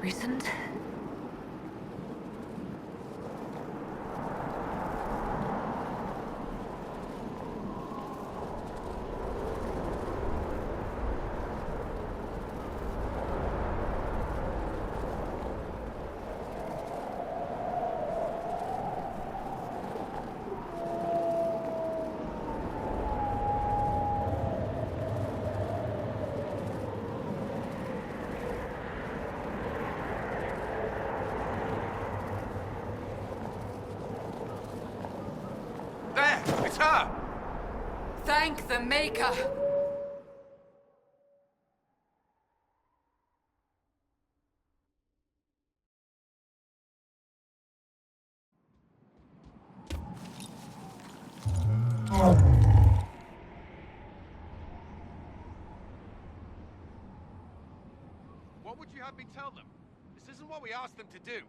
Recent? There! It's her! Thank the Maker! What would you have me tell them? This isn't what we asked them to do.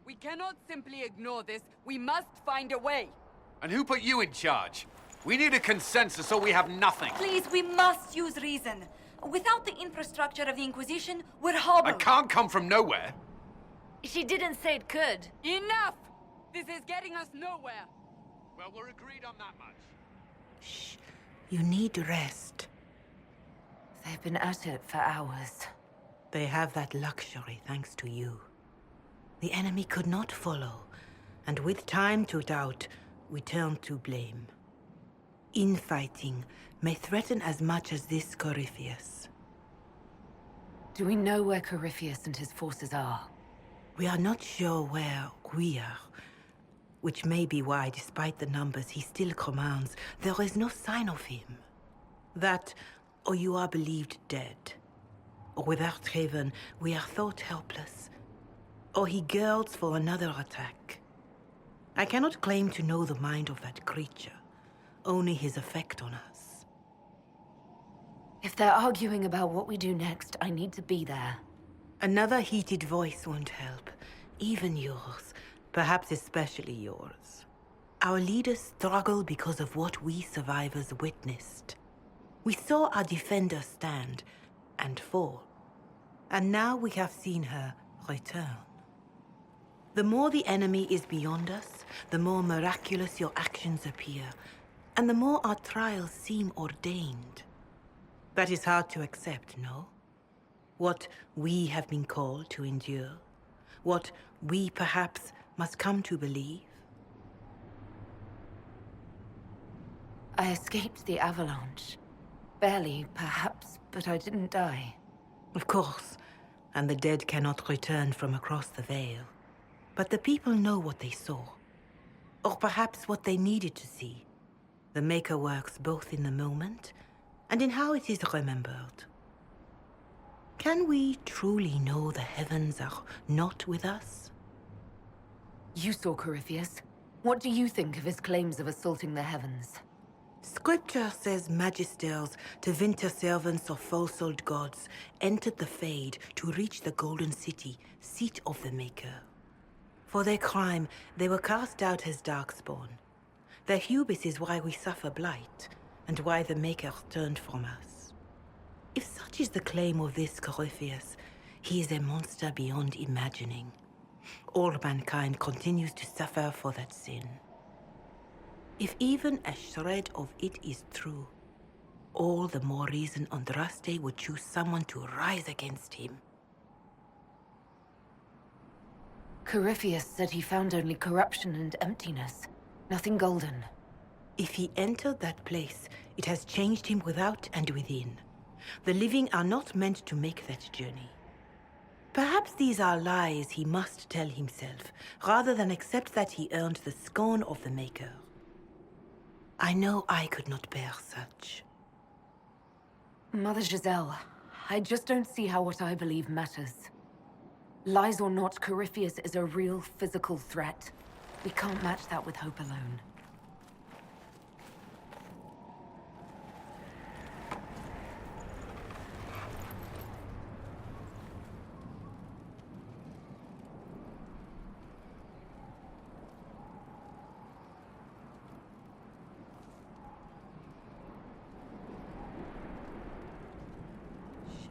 We cannot simply ignore this. We must find a way. And who put you in charge? We need a consensus or we have nothing. Please, we must use reason. Without the infrastructure of the Inquisition, we're hobbled. I can't come from nowhere. She didn't say it could. Enough! This is getting us nowhere. Well, we're agreed on that much. Shh. You need rest. They've been at it for hours. They have that luxury thanks to you. The enemy could not follow, and with time to doubt, we turn to blame. Infighting may threaten as much as this Corypheus. Do we know where Corypheus and his forces are? We are not sure where we are, which may be why, despite the numbers he still commands, there is no sign of him. That, or you are believed dead. Or without Haven, we are thought helpless. Or he girds for another attack. I cannot claim to know the mind of that creature, only his effect on us. If they're arguing about what we do next, I need to be there. Another heated voice won't help, even yours, perhaps especially yours. Our leaders struggle because of what we survivors witnessed. We saw our defenders stand and fall, and now we have seen her return. The more the enemy is beyond us, the more miraculous your actions appear, and the more our trials seem ordained. That is hard to accept, no? What we have been called to endure, what we perhaps must come to believe. I escaped the avalanche. Barely, perhaps, but I didn't die. Of course, and the dead cannot return from across the veil. But the people know what they saw. Or perhaps what they needed to see. The Maker works both in the moment and in how it is remembered. Can we truly know the heavens are not with us? You saw Corypheus. What do you think of his claims of assaulting the heavens? Scripture says magisters, winter servants of false-souled gods, entered the Fade to reach the Golden City, seat of the Maker. For their crime, they were cast out as Darkspawn. Their hubris is why we suffer blight, and why the Maker turned from us. If such is the claim of this Corypheus, he is a monster beyond imagining. All mankind continues to suffer for that sin. If even a shred of it is true, all the more reason Andraste would choose someone to rise against him. Corypheus said he found only corruption and emptiness. Nothing golden. If he entered that place, it has changed him without and within. The living are not meant to make that journey. Perhaps these are lies he must tell himself, rather than accept that he earned the scorn of the Maker. I know I could not bear such. Mother Giselle, I just don't see how what I believe matters. Lies or not, Corypheus is a real physical threat. We can't match that with hope alone.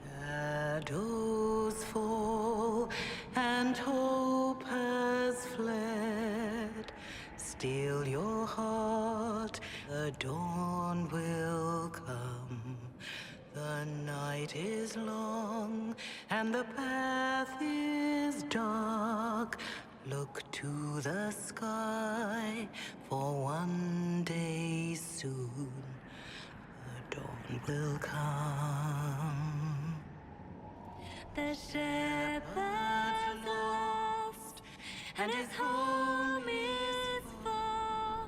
Shadows fall. still your heart, the dawn will come. The night is long and the path is dark. Look to the sky, for one day soon the dawn will come. The shepherd's lost, and his home is far.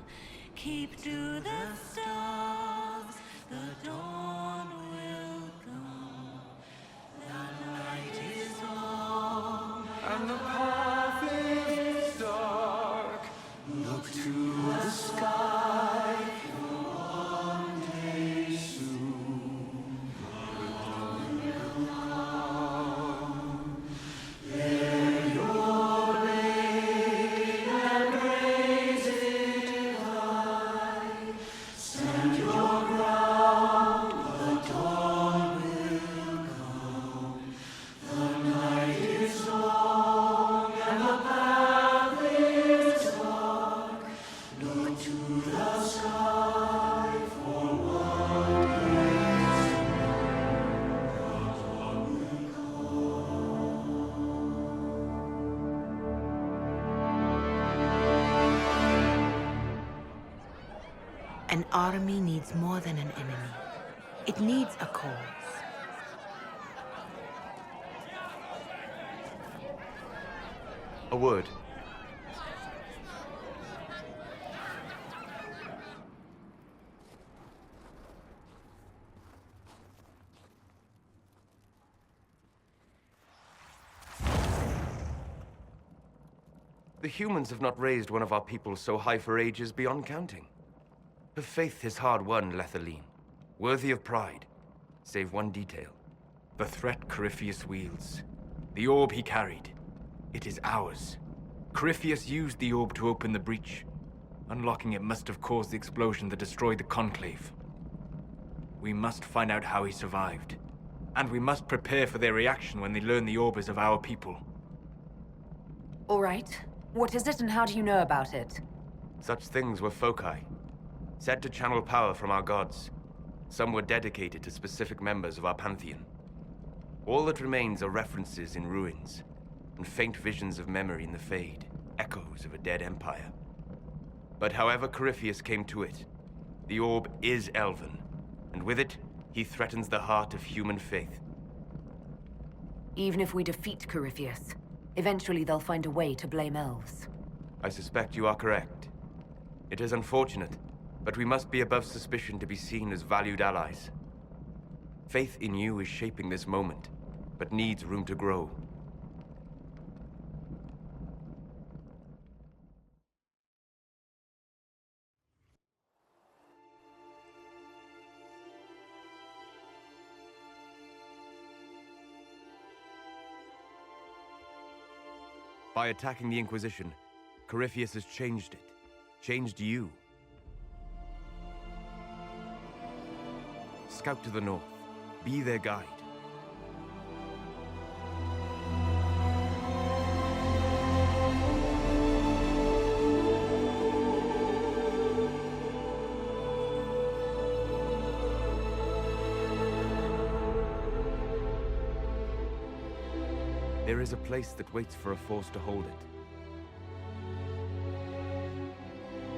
Keep to the stars, the dawn will come. The night is long, And the path is dark. Look to the sky. One day soon, the dawn will come. Bear your blade and raise it high. Stand your ground, the dawn will come. The night is long and the path is dark. Look to the sky for one day An army needs more than an enemy. It needs a cause. A word. The humans have not raised one of our people so high for ages beyond counting. Her faith is hard-won, Lethaline, worthy of pride, save one detail. The threat Corypheus wields. The orb he carried. It is ours. Corypheus used the orb to open the breach. Unlocking it must have caused the explosion that destroyed the Conclave. We must find out how he survived. And we must prepare for their reaction when they learn the orb is of our people. All right. What is it and how do you know about it? Such things were foci, said to channel power from our gods. Some were dedicated to specific members of our pantheon. All that remains are references in ruins, and faint visions of memory in the Fade, echoes of a dead empire. But however Corypheus came to it, the orb is Elven, and with it, he threatens the heart of human faith. Even if we defeat Corypheus, eventually they'll find a way to blame elves. I suspect you are correct. It is unfortunate, but we must be above suspicion to be seen as valued allies. Faith in you is shaping this moment, but needs room to grow. By attacking the Inquisition, Corypheus has changed it. Changed you. Scout to the north. Be their guide. There is a place that waits for a force to hold it.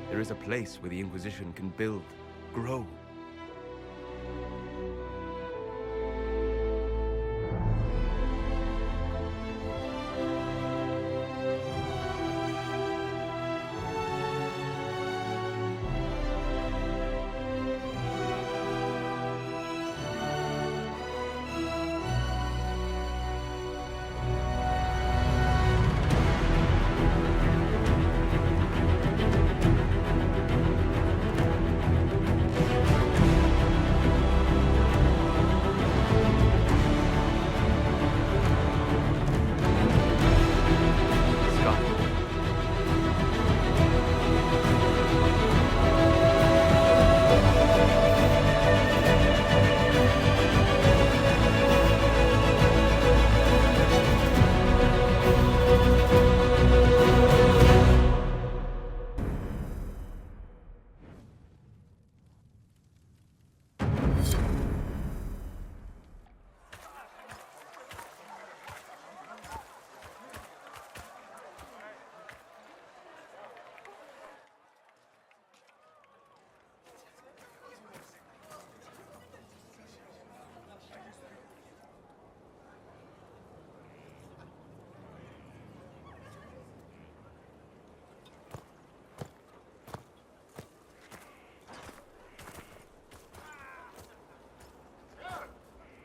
There is a place where the Inquisition can build, grow.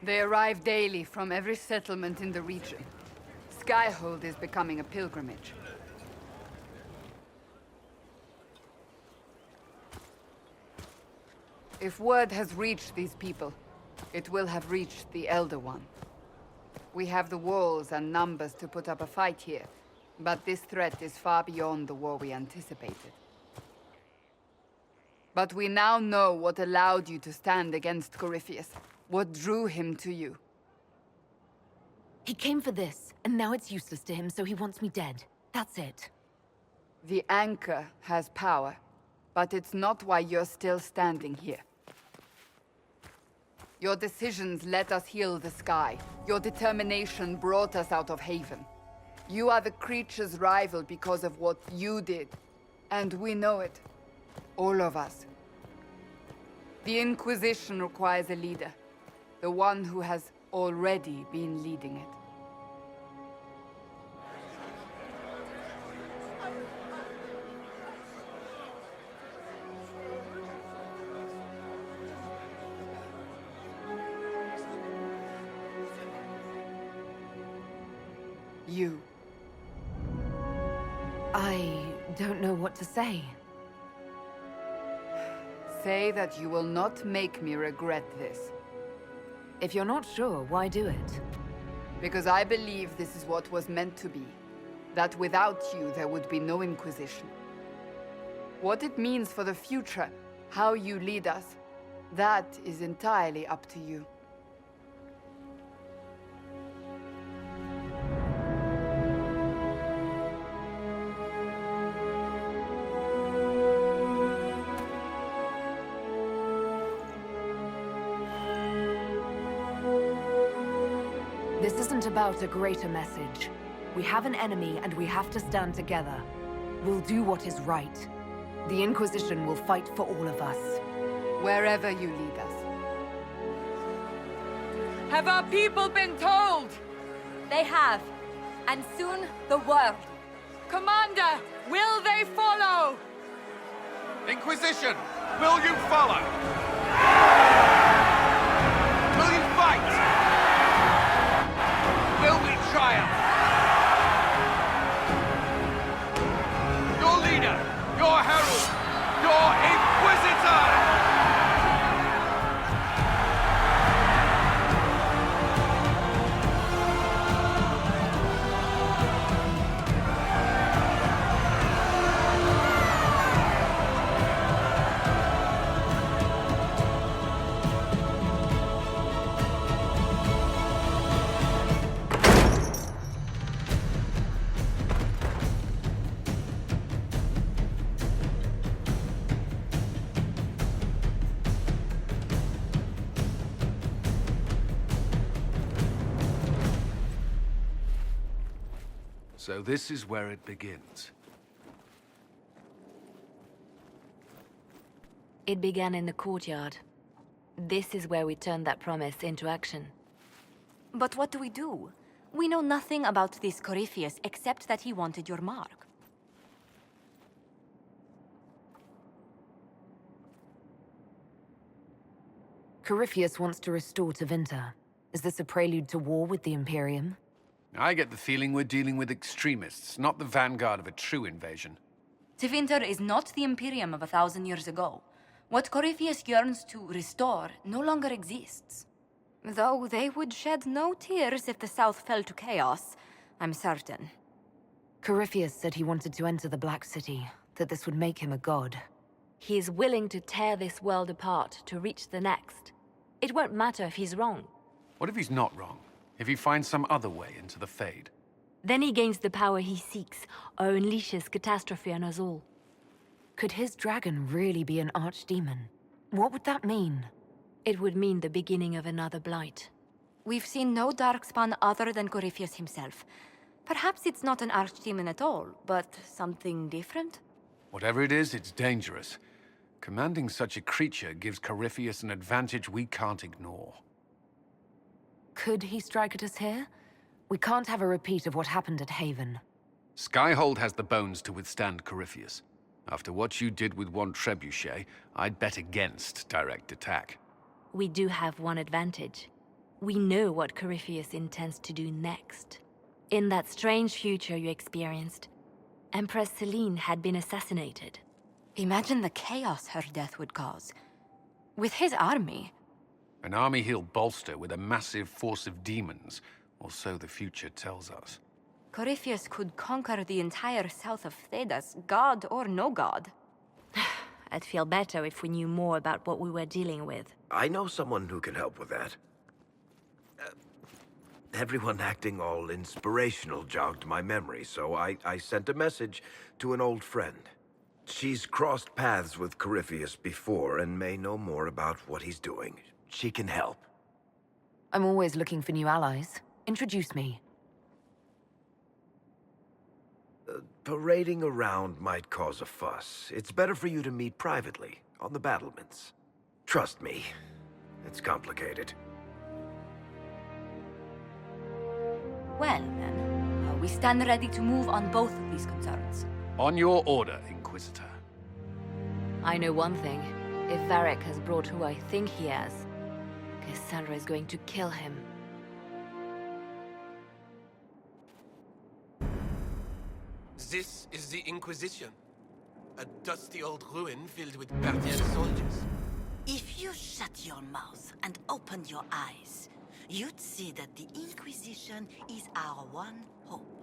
They arrive daily from every settlement in the region. Skyhold is becoming a pilgrimage. If word has reached these people, it will have reached the Elder One. We have the walls and numbers to put up a fight here, but this threat is far beyond the war we anticipated. But we now know what allowed you to stand against Corypheus, what drew him to you. He came for this, and now it's useless to him, so he wants me dead. That's it. The Anchor has power, but it's not why you're still standing here. Your decisions let us heal the sky. Your determination brought us out of Haven. You are the creature's rival because of what you did. And we know it. All of us. The Inquisition requires a leader. The one who has already been leading it. You. I don't know what to say. Say that you will not make me regret this. If you're not sure, why do it? Because I believe this is what was meant to be. That without you, there would be no Inquisition. What it means for the future, how you lead us, that is entirely up to you. This isn't about a greater message. We have an enemy and we have to stand together. We'll do what is right. The Inquisition will fight for all of us. Wherever you lead us. Have our people been told? They have. And soon, the world. Commander, will they follow? Inquisition, will you follow? Will you fight? Will we triumph? Your leader, your herald, your Inquisitor! So this is where it begins. It began in the courtyard. This is where we turned that promise into action. But what do we do? We know nothing about this Corypheus except that he wanted your mark. Corypheus wants to restore Tevinter. Is this a prelude to war with the Imperium? I get the feeling we're dealing with extremists, not the vanguard of a true invasion. Tevinter is not the Imperium of 1,000 years ago. What Corypheus yearns to restore no longer exists. Though they would shed no tears if the South fell to chaos, I'm certain. Corypheus said he wanted to enter the Black City, that this would make him a god. He is willing to tear this world apart to reach the next. It won't matter if he's wrong. What if he's not wrong? If he finds some other way into the Fade? Then he gains the power he seeks, or unleashes catastrophe on us all. Could his dragon really be an archdemon? What would that mean? It would mean the beginning of another Blight. We've seen no Darkspawn other than Corypheus himself. Perhaps it's not an archdemon at all, but something different? Whatever it is, it's dangerous. Commanding such a creature gives Corypheus an advantage we can't ignore. Could he strike at us here? We can't have a repeat of what happened at Haven. Skyhold has the bones to withstand Corypheus. After what you did with one trebuchet, I'd bet against direct attack. We do have one advantage. we know what Corypheus intends to do next. In that strange future you experienced, Empress Selene had been assassinated. Imagine the chaos her death would cause. With his army. An army he'll bolster with a massive force of demons, or so the future tells us. Corypheus could conquer the entire south of Thedas, god or no god. I'd feel better if we knew more about what we were dealing with. I know someone who can help with that. Everyone acting all inspirational jogged my memory, so I sent a message to an old friend. She's crossed paths with Corypheus before and may know more about what he's doing. She can help. I'm always looking for new allies. Introduce me. Parading around might cause a fuss. It's better for you to meet privately, on the battlements. Trust me, it's complicated. Well, then, we stand ready to move on both of these concerns. On your order, Inquisitor. I know one thing. If Varric has brought who I think he has, Cassandra is going to kill him. This is the Inquisition. A dusty old ruin filled with Parthian soldiers. If you shut your mouth and open your eyes, you'd see that the Inquisition is our one hope.